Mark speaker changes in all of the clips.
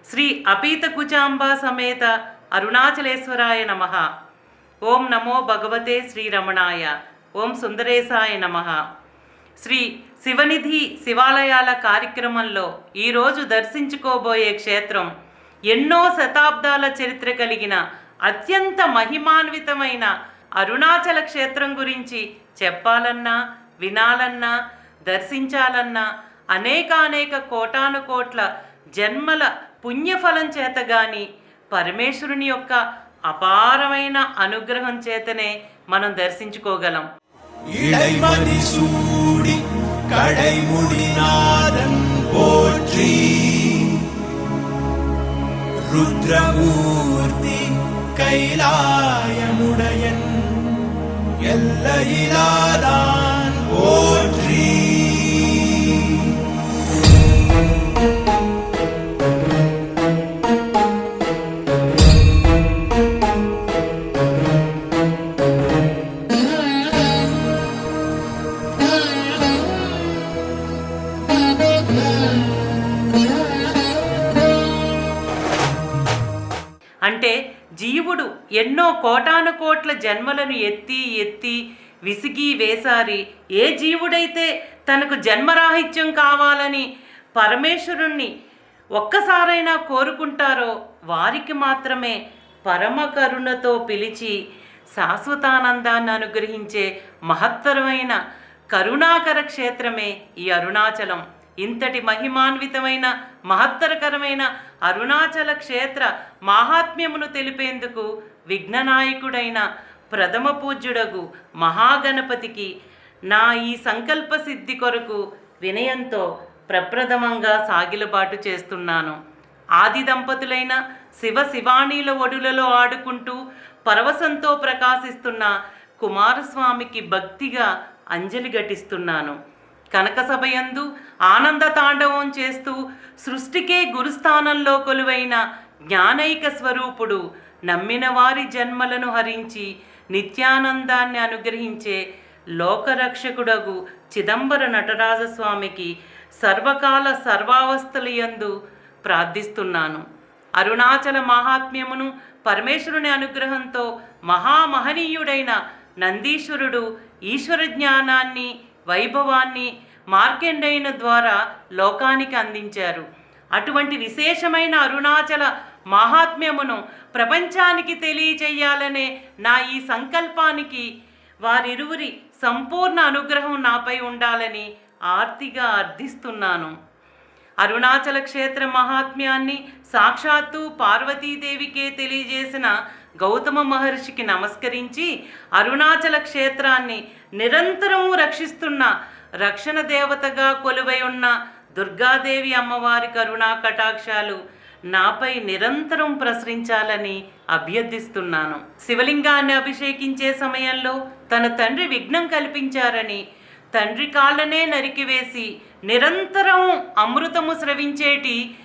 Speaker 1: శ్రీ అపీత కుచాంబా సమేత అరుణాచలేశ్వరాయ నమః. ఓం నమో భగవతే శ్రీరమణాయ. ఓం సుందరేశాయ నమః. శ్రీ శివనిధి శివాలయాల కార్యక్రమంలో ఈరోజు దర్శించుకోబోయే క్షేత్రం ఎన్నో శతాబ్దాల చరిత్ర కలిగిన అత్యంత మహిమాన్వితమైన అరుణాచల క్షేత్రం గురించి చెప్పాలన్నా, వినాలన్నా, దర్శించాలన్నా అనేక కోటానుకోట్ల జన్మల పుణ్యఫలం చేత గాని పరమేశ్వరుని యొక్క అపారమైన అనుగ్రహం చేతనే మనం దర్శించుకోగలం.
Speaker 2: ருத்ரமூர்த்தி கைலாயமுடையன் எல்லையிலாதான் போற்றி.
Speaker 1: అంటే జీవుడు ఎన్నో కోటానుకోట్ల జన్మలను ఎత్తి విసిగి వేసారి ఏ జీవుడైతే తనకు జన్మరాహిత్యం కావాలని పరమేశ్వరుణ్ణి ఒక్కసారైనా కోరుకుంటారో వారికి మాత్రమే పరమ కరుణతో పిలిచి శాశ్వతానందాన్ని అనుగ్రహించే మహత్తరమైన కరుణాకర క్షేత్రమే ఈ అరుణాచలం. ఇంతటి మహిమాన్వితమైన మహత్తరకరమైన అరుణాచల క్షేత్ర మాహాత్మ్యమును తెలిపేందుకు విఘ్ననాయకుడైన ప్రథమ పూజ్యుడగు మహాగణపతికి నా ఈ సంకల్ప సిద్ధి కొరకు వినయంతో ప్రప్రథమంగా సాగిలబాటు చేస్తున్నాను. ఆది దంపతులైన శివానీల ఒడులలో ఆడుకుంటూ పరవశంతో ప్రకాశిస్తున్న కుమారస్వామికి భక్తిగా అంజలి ఘటిస్తున్నాను. కనకసభయందు ఆనంద తాండవం చేస్తూ సృష్టికే గురుస్థానంలో కొలువైన జ్ఞానైక స్వరూపుడు నమ్మిన వారి జన్మలను హరించి నిత్యానందాన్ని అనుగ్రహించే లోకరక్షకుడగు చిదంబర నటరాజస్వామికి సర్వకాల సర్వావస్థలయందు ప్రార్థిస్తున్నాను. అరుణాచల మహాత్మ్యమును పరమేశ్వరుని అనుగ్రహంతో మహామహనీయుడైన నందీశ్వరుడు ఈశ్వర జ్ఞానాన్ని వైభవాన్ని మార్కండేయుని ద్వారా లోకానికి అందించారు. అటువంటి విశేషమైన అరుణాచల మహాత్మ్యమును ప్రపంచానికి తెలియచేయాలనే నా ఈ సంకల్పానికి వారిరువురి సంపూర్ణ అనుగ్రహం నాపై ఉండాలని ఆర్తిగా అర్థిస్తున్నాను. అరుణాచల క్షేత్ర మహాత్మ్యాన్ని సాక్షాత్తు పార్వతీదేవికే తెలియజేసిన గౌతమ మహర్షికి నమస్కరించి అరుణాచల క్షేత్రాన్ని నిరంతరము రక్షిస్తున్న రక్షణ దేవతగా కొలువై ఉన్న దుర్గాదేవి అమ్మవారి కరుణా కటాక్షాలు నాపై నిరంతరం ప్రసరించాలని అభ్యర్థిస్తున్నాను. శివలింగాన్ని అభిషేకించే సమయంలో తన తండ్రి విఘ్నం కల్పించారని తండ్రి కాళ్ళనే నరికివేసి నిరంతరం అమృతము స్రవించేటి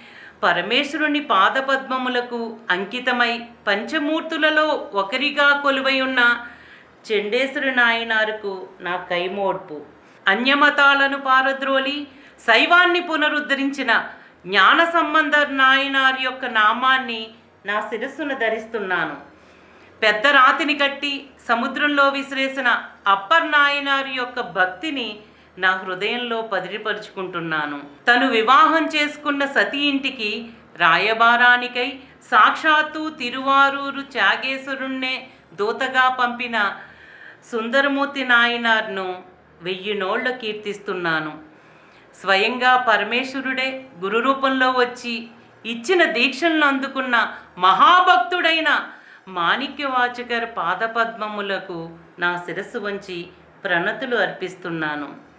Speaker 1: పరమేశ్వరుని పాదపద్మములకు అంకితమై పంచమూర్తులలో ఒకరిగా కొలువై ఉన్న చెండేశ్వర నాయనారుకు నా కైమోడ్పు. అన్యమతాలను పారద్రోలి శైవాన్ని పునరుద్ధరించిన జ్ఞాన సంబంధ నాయనారి యొక్క నామాన్ని నా శిరస్సును ధరిస్తున్నాను. పెద్ద రాతిని కట్టి సముద్రంలో విసిరేసిన అప్పర్ నాయనారి యొక్క భక్తిని నా హృదయంలో పదిలిపరుచుకుంటున్నాను. తను వివాహం చేసుకున్న సతీ ఇంటికి రాయబారానికై సాక్షాత్తు తిరువారూరు త్యాగేశ్వరుణ్ణే దూతగా పంపిన సుందరమూర్తి నాయనార్ను 1000 నోళ్ల కీర్తిస్తున్నాను. స్వయంగా పరమేశ్వరుడే గురు రూపంలో వచ్చి ఇచ్చిన దీక్షలను అందుకున్న మహాభక్తుడైన మాణిక్యవాచకర్ పాదపద్మములకు నా శిరస్సు వంచి ప్రణతులు అర్పిస్తున్నాను.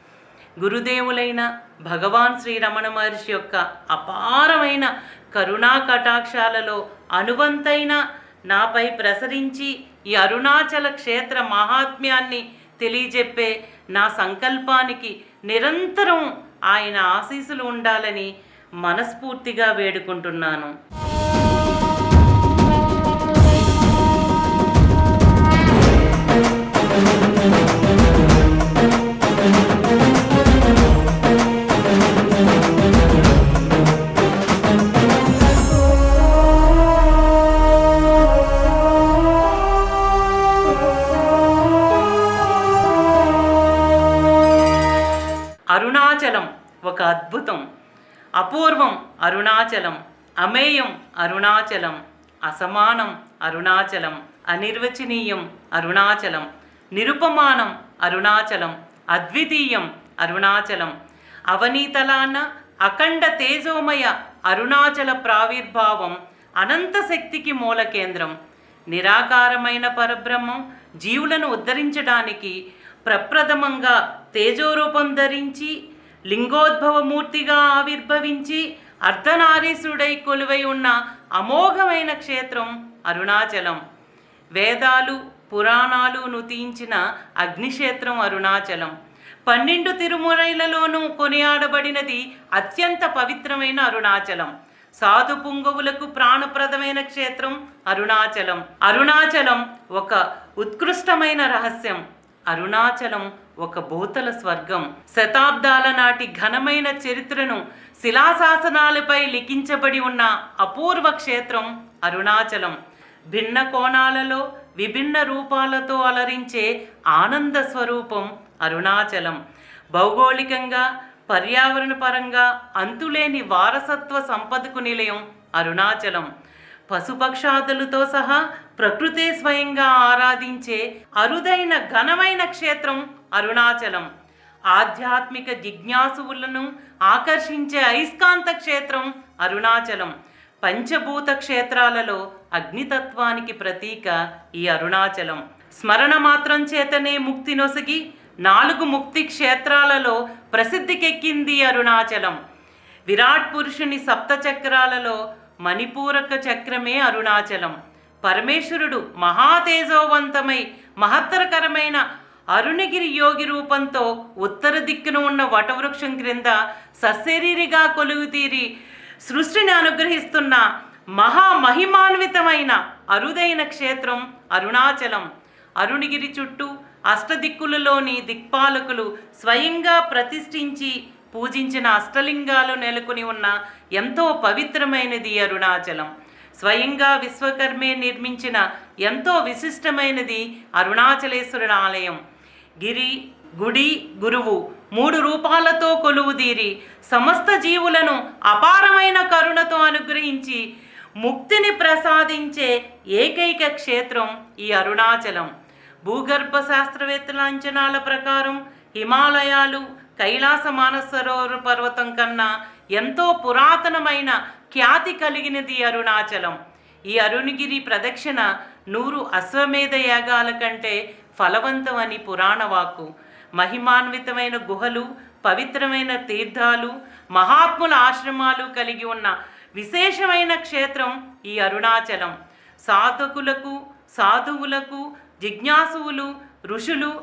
Speaker 1: గురుదేవులైన భగవాన్ శ్రీరమణ మహర్షి యొక్క అపారమైన కరుణా కటాక్షాలలో అనువంతైన నాపై ప్రసరించి ఈ అరుణాచల క్షేత్ర మహాత్మ్యాన్ని తెలియజెప్పే నా సంకల్పానికి నిరంతరం ఆయన ఆశీస్సులు ఉండాలని మనస్ఫూర్తిగా వేడుకుంటున్నాను. అరుణాచలం ఒక అద్భుతం, అపూర్వం అరుణాచలం, అమేయం అరుణాచలం, అసమానం అరుణాచలం, అనిర్వచనీయం అరుణాచలం, నిరుపమానం అరుణాచలం, అద్వితీయం అరుణాచలం, అవనీతలాన అఖండ తేజోమయ అరుణాచల ప్రావిర్భావం, అనంత శక్తికి మూల కేంద్రం, నిరాకారమైన పరబ్రహ్మం జీవులను ఉద్ధరించడానికి ప్రప్రథమంగా తేజోరూపం ధరించి లింగోద్భవమూర్తిగా ఆవిర్భవించి అర్ధనారీశ్వరుడై కొలువై ఉన్న అమోఘమైన క్షేత్రం అరుణాచలం. వేదాలు పురాణాలు నుతించిన అగ్నిక్షేత్రం అరుణాచలం. 12 తిరుమురైలలోనూ కొనియాడబడినది అత్యంత పవిత్రమైన అరుణాచలం. సాధు పుంగవులకు ప్రాణప్రదమైన క్షేత్రం అరుణాచలం. అరుణాచలం ఒక ఉత్కృష్టమైన రహస్యం. అరుణాచలం ఒక భూతల స్వర్గం. శతాబ్దాల నాటి ఘనమైన చరిత్రను శిలాశాసనాలపై లిఖించబడి ఉన్న అపూర్వ క్షేత్రం అరుణాచలం. భిన్న కోణాలలో విభిన్న రూపాలతో అలరించే ఆనంద స్వరూపం అరుణాచలం. భౌగోళికంగా పర్యావరణ పరంగా అంతులేని వారసత్వ సంపదకు నిలయం అరుణాచలం. పశుపక్షాదులతో సహా ప్రకృతే స్వయంగా ఆరాధించే అరుదైన ఘనమైన క్షేత్రం అరుణాచలం. ఆధ్యాత్మిక జిజ్ఞాసువులను ఆకర్షించే అయస్కాంత క్షేత్రం అరుణాచలం. పంచభూత క్షేత్రాలలో అగ్నితత్వానికి ప్రతీక ఈ అరుణాచలం. స్మరణ మాత్రం చేతనే ముక్తి నొసగి 4 ముక్తి క్షేత్రాలలో ప్రసిద్ధికెక్కింది అరుణాచలం. విరాట్ పురుషుని సప్తచక్రాలలో మణిపూరక చక్రమే అరుణాచలం. పరమేశ్వరుడు మహాతేజోవంతమై మహత్తరకరమైన అరుణగిరి యోగి రూపంతో ఉత్తర దిక్కున ఉన్న వటవృక్షం క్రింద సశరీరిగా కొలువుతీరి సృష్టిని అనుగ్రహిస్తున్న మహామహిమాన్వితమైన అరుదైన క్షేత్రం అరుణాచలం. అరుణగిరి చుట్టూ అష్టదిక్కులలోని దిక్పాలకులు స్వయంగా ప్రతిష్ఠించి పూజించిన అష్టలింగాలు నెలకొని ఉన్న ఎంతో పవిత్రమైనది అరుణాచలం. స్వయంగా విశ్వకర్మే నిర్మించిన ఎంతో విశిష్టమైనది అరుణాచలేశ్వరుడు ఆలయం. గిరి, గుడి, గురువు 3 రూపాలతో కొలువుదీరి సమస్త జీవులను అపారమైన కరుణతో అనుగ్రహించి ముక్తిని ప్రసాదించే ఏకైక క్షేత్రం ఈ అరుణాచలం. భూగర్భ శాస్త్రవేత్తల అంచనాల ప్రకారం హిమాలయాలు కైలాస మానసరోవర పర్వతం కన్నా ఎంతో పురాతనమైన ఖ్యాతి కలిగినది అరుణాచలం. ఈ అరుణగిరి ప్రదక్షిణ 100 అశ్వమేధ యాగాల కంటే ఫలవంతం అని పురాణవాక్కు. మహిమాన్వితమైన గుహలు, పవిత్రమైన తీర్థాలు, మహాత్ముల ఆశ్రమాలు కలిగి ఉన్న విశేషమైన క్షేత్రం ఈ అరుణాచలం. సాధకులకు, సాధువులకు, జిజ్ఞాసువులు, ఋషులు,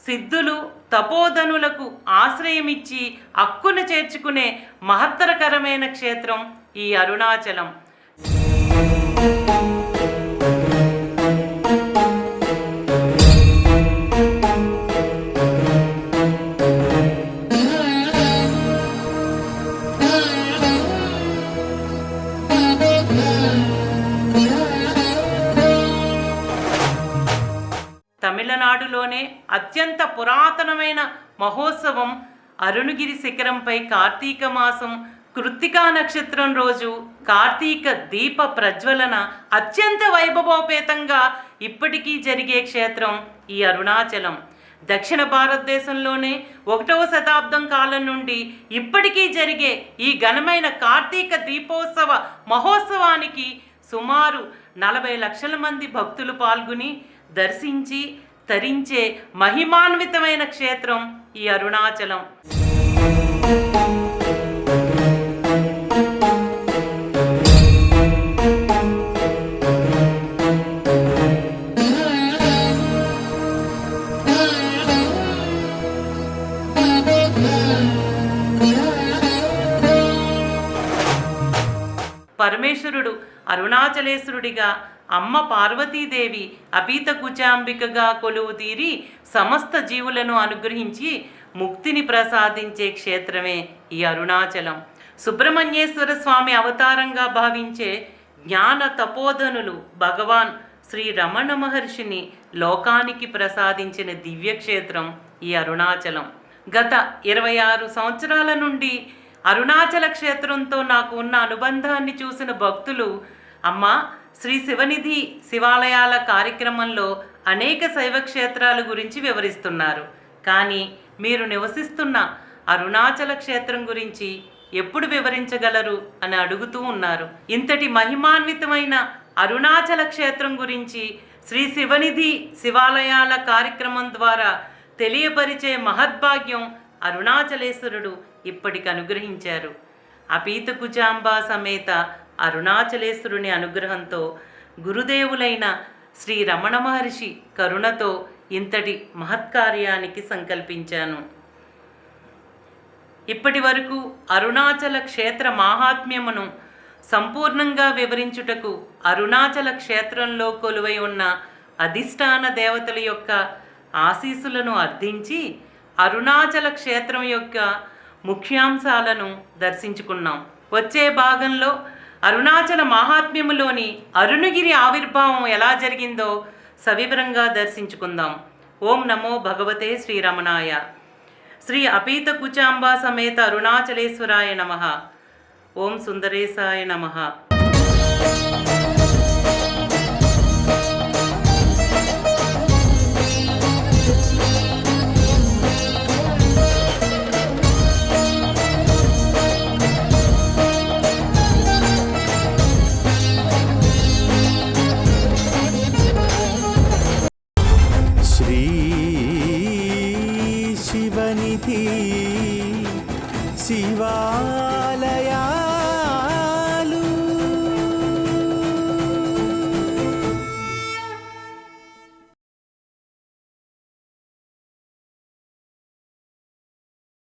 Speaker 1: సిద్ధులు, తపోధనులకు ఆశ్రయమిచ్చి హక్కును చేర్చుకునే మహత్తరకరమైన క్షేత్రం ఈ అరుణాచలం. తమిళనాడులోనే అత్యంత పురాతనమైన మహోత్సవం అరుణగిరి శిఖరంపై కార్తీక మాసం కృత్తికా నక్షత్రం రోజు కార్తీక దీప ప్రజ్వలన అత్యంత వైభవోపేతంగా ఇప్పటికీ జరిగే క్షేత్రం ఈ అరుణాచలం. దక్షిణ భారతదేశంలోనే 1వ శతాబ్దం కాలం నుండి ఇప్పటికీ జరిగే ఈ ఘనమైన కార్తీక దీపోత్సవ మహోత్సవానికి సుమారు 40 లక్షల మంది భక్తులు పాల్గొని దర్శించి తరించే మహిమాన్వితమైన క్షేత్రం ఈ అరుణాచలం. పరమేశ్వరుడు అరుణాచలేశ్వరుడిగా, అమ్మ పార్వతీదేవి అపీత కుచాంబికగా కొలువు తీరి సమస్త జీవులను అనుగ్రహించి ముక్తిని ప్రసాదించే క్షేత్రమే ఈ అరుణాచలం. సుబ్రహ్మణ్యేశ్వర స్వామి అవతారంగా భావించే జ్ఞాన తపోధనులు భగవాన్ శ్రీ రమణ మహర్షిని లోకానికి ప్రసాదించిన దివ్యక్షేత్రం ఈ అరుణాచలం. గత 26 సంవత్సరాల నుండి అరుణాచల క్షేత్రంతో నాకు ఉన్న అనుబంధాన్ని చూసిన భక్తులు అమ్మ శ్రీ శివనిధి శివాలయాల కార్యక్రమంలో అనేక శైవ క్షేత్రాల గురించి వివరిస్తున్నారు, కానీ మీరు నివసిస్తున్న అరుణాచల క్షేత్రం గురించి ఎప్పుడు వివరించగలరు అని అడుగుతూ ఉన్నారు. ఇంతటి మహిమాన్వితమైన అరుణాచల క్షేత్రం గురించి శ్రీ శివనిధి శివాలయాల కార్యక్రమం ద్వారా తెలియపరిచే మహద్భాగ్యం అరుణాచలేశ్వరుడు ఇప్పటికి అనుగ్రహించారు. అపీతకుచాంబ సమేత అరుణాచలేశ్వరుని అనుగ్రహంతో గురుదేవులైన శ్రీ రమణ మహర్షి కరుణతో ఇంతటి మహత్కార్యానికి సంకల్పించాను. ఇప్పటి వరకు అరుణాచల క్షేత్ర మాహాత్మ్యమును సంపూర్ణంగా వివరించుటకు అరుణాచల క్షేత్రంలో కొలువై ఉన్న అధిష్టాన దేవతల యొక్క ఆశీస్సులను అర్థించి అరుణాచల క్షేత్రం యొక్క ముఖ్యాంశాలను దర్శించుకున్నాం. వచ్చే భాగంలో అరుణాచల మహాత్మ్యములోని అరుణగిరి ఆవిర్భావం ఎలా జరిగిందో సవివరంగా దర్శించుకుందాం. ఓం నమో భగవతే శ్రీరమణాయ. శ్రీ అపీత కుచాంబ సమేత అరుణాచలేశ్వరాయ నమః. ఓం సుందరేశాయ నమః.